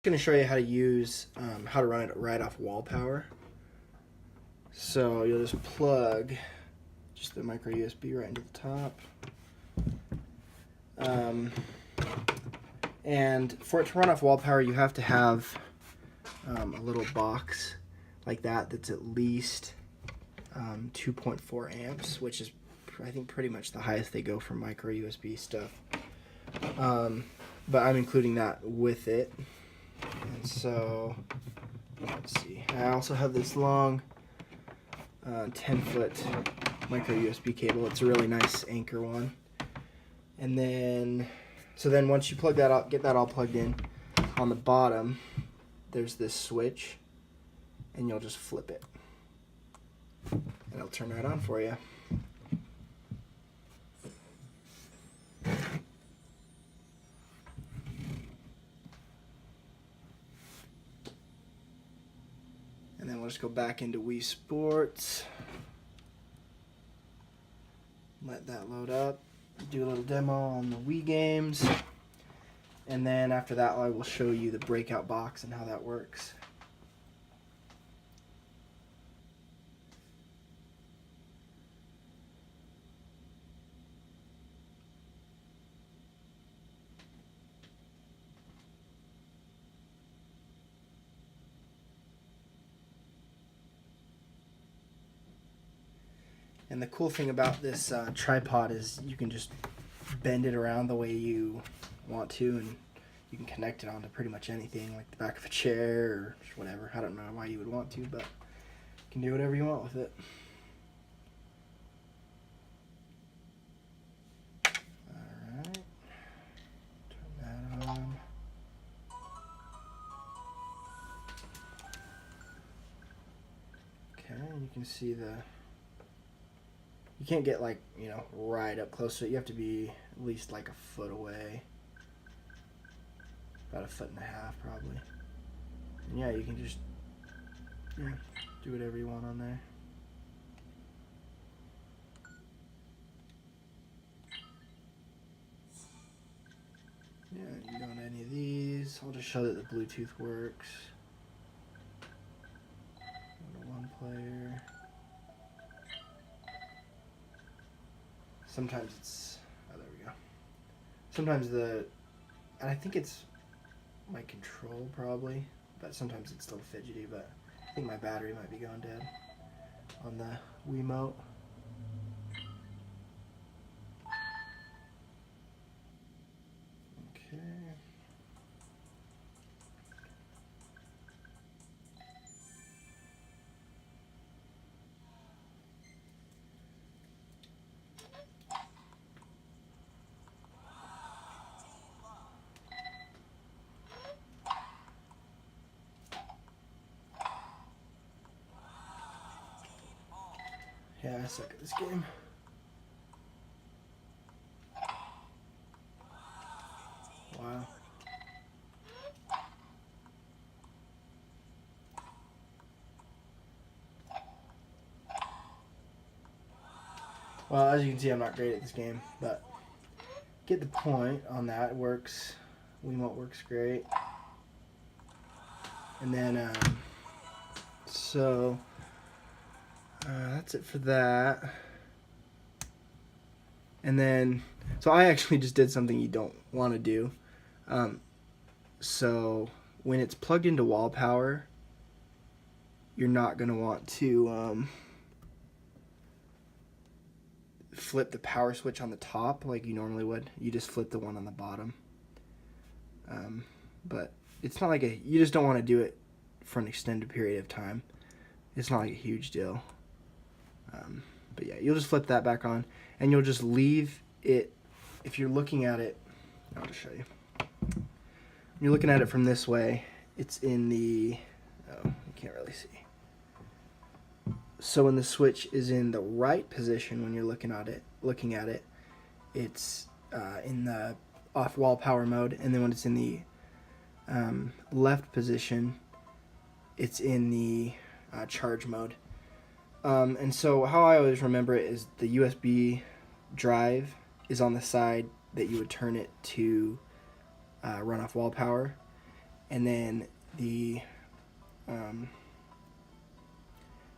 going to show you how to use how to run it right off wall power. So you'll just plug just the micro USB right into the top. And for it to run off wall power, you have to have a little box like that that's at least 2.4 amps, which is I think pretty much the highest they go for micro USB stuff. But I'm including that with it. And so let's see. I also have this long 10-foot micro USB cable. It's a really nice Anchor one. And then, so then once you plug that out, get that all plugged in, on the bottom, there's this switch, and you'll just flip it. And it'll turn right on for you. And then we'll just go back into Wii Sports. Let that load up. Do a little demo on the Wii games. And then after that, I will show you the breakout box and how that works. And the cool thing about this tripod is you can just bend it around the way you want to, and you can connect it onto pretty much anything, like the back of a chair or just whatever. I don't know why you would want to, but you can do whatever you want with it. Alright, turn that on. Okay, you can see you can't get like, you know, right up close to it. You have to be at least like a foot away. About a foot and a half probably. And yeah, you can just do whatever you want on there. Yeah, you don't have any of these. I'll just show that the Bluetooth works. Go to one player. Sometimes it's, oh, there we go. Sometimes and I think it's my control probably, but sometimes it's still fidgety, but I think my battery might be going dead on the Wiimote. Okay. Yeah, I suck at this game. Wow. Well, as you can see, I'm not great at this game, but get the point on that. It works. Wiimote works great. And then, so that's it for that. And then, so I actually just did something you don't want to do. So when it's plugged into wall power, you're not going to want to flip the power switch on the top like you normally would. You just flip the one on the bottom. But it's not like you just don't want to do it for an extended period of time. It's not like a huge deal. But yeah, you'll just flip that back on, and you'll just leave it. If you're looking at it, I'll just show you. When you're looking at it from this way, it's in the, oh, you can't really see. So when the switch is in the right position when you're looking at it, it's in the off wall power mode, and then when it's in the left position, it's in the charge mode. And so how I always remember it is the USB drive is on the side that you would turn it to run off wall power, and then the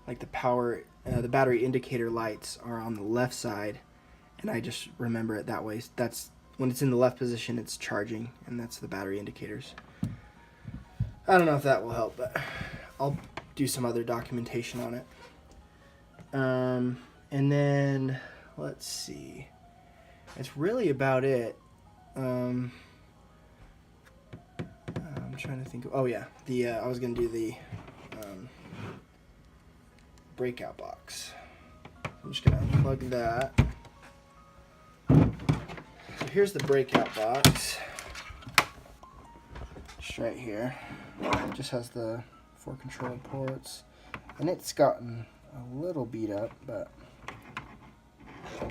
like the battery indicator lights are on the left side, and I just remember it that way. That's when it's in the left position, it's charging, and that's the battery indicators. I don't know if that will help, but I'll do some other documentation on it. And then let's see, it's really about it. I'm trying to think of, oh yeah, I was gonna do the breakout box. I'm just gonna unplug that. So here's the breakout box, just right here. It just has the 4 control ports, and it's gotten a little beat up, but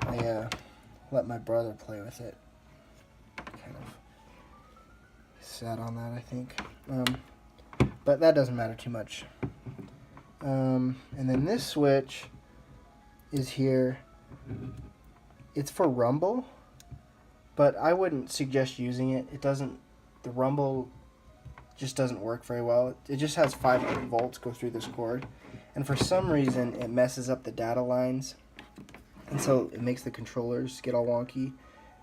I let my brother play with it. Kind of sat on that, I think. But that doesn't matter too much. And then this switch is here. It's for rumble, but I wouldn't suggest using it. The rumble just doesn't work very well. It just has 500 volts go through this cord, and for some reason it messes up the data lines, and so it makes the controllers get all wonky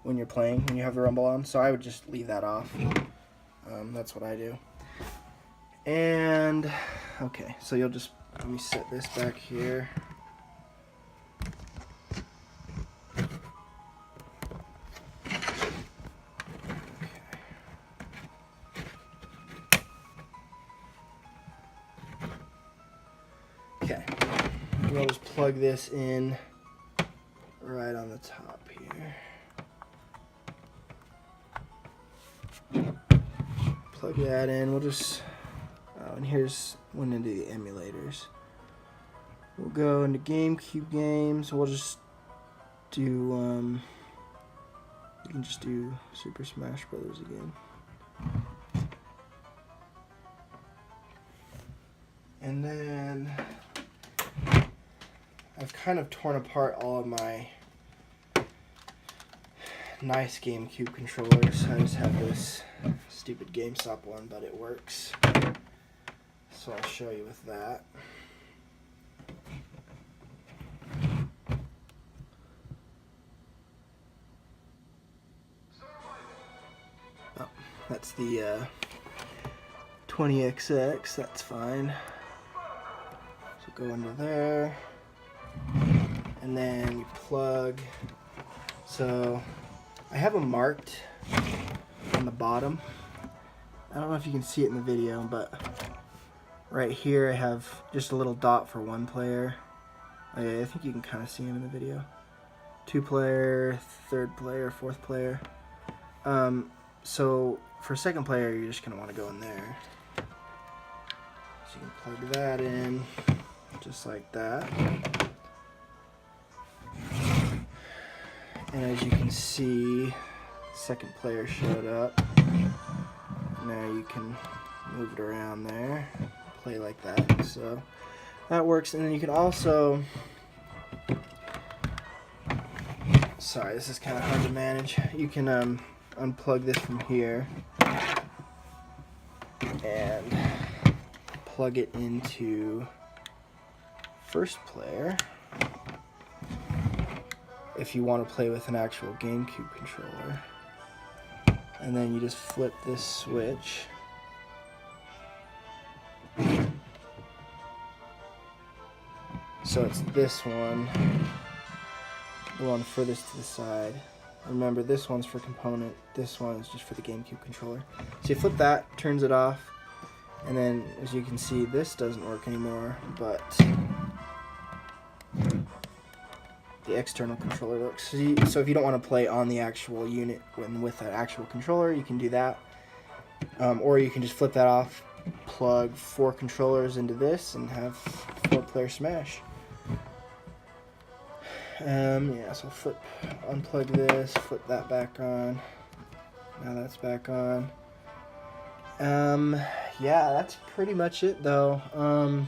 when you're playing, when you have the rumble on. So I would just leave that off. That's what I do. And okay, so you'll just let me set this back here. Okay, we'll just plug this in right on the top here. Plug that in. We'll just, and here's one into the emulators. We'll go into GameCube games. We'll just do, you can just do Super Smash Brothers again. And then I've kind of torn apart all of my nice GameCube controllers. I just have this stupid GameStop one, but it works. So I'll show you with that. Oh, that's the 20XX, that's fine. So go into there, and then you plug. So I have them marked on the bottom. I don't know if you can see it in the video, but right here I have just a little dot for 1 player. I think you can kind of see him in the video. 2 player, 3rd player, 4th player. So for 2nd player, you're just going to want to go in there. So you can plug that in, just like that. And as you can see, 2nd player showed up. Now you can move it around there, play like that. So that works. And then you can also, sorry, this is kind of hard to manage. You can unplug this from here and plug it into 1st player if you want to play with an actual GameCube controller. And then you just flip this switch. So it's this one, the one furthest to the side. Remember, this one's for component, this one is just for the GameCube controller. So you flip that, turns it off, and then as you can see, this doesn't work anymore, but the external controller works. So if you don't want to play on the actual unit with an actual controller, you can do that. Or you can just flip that off, plug 4 controllers into this, and have 4-player Smash. Yeah, so unplug this, flip that back on. Now that's back on. Yeah, that's pretty much it though. Oh,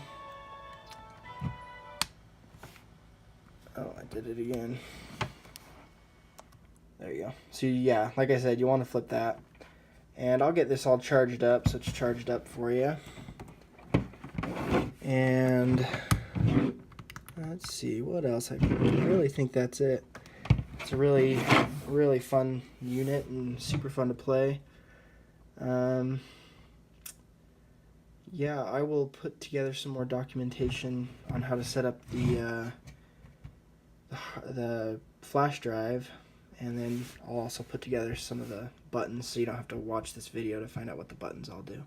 I did it again. There you go. So yeah, like I said, you want to flip that, And I'll get this all charged up, so it's charged up for you. And let's see, what else? I really think that's it. It's a really, really fun unit and super fun to play. Yeah, I will put together some more documentation on how to set up the flash drive, and then I'll also put together some of the buttons so you don't have to watch this video to find out what the buttons all do.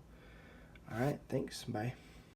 Alright, thanks, bye.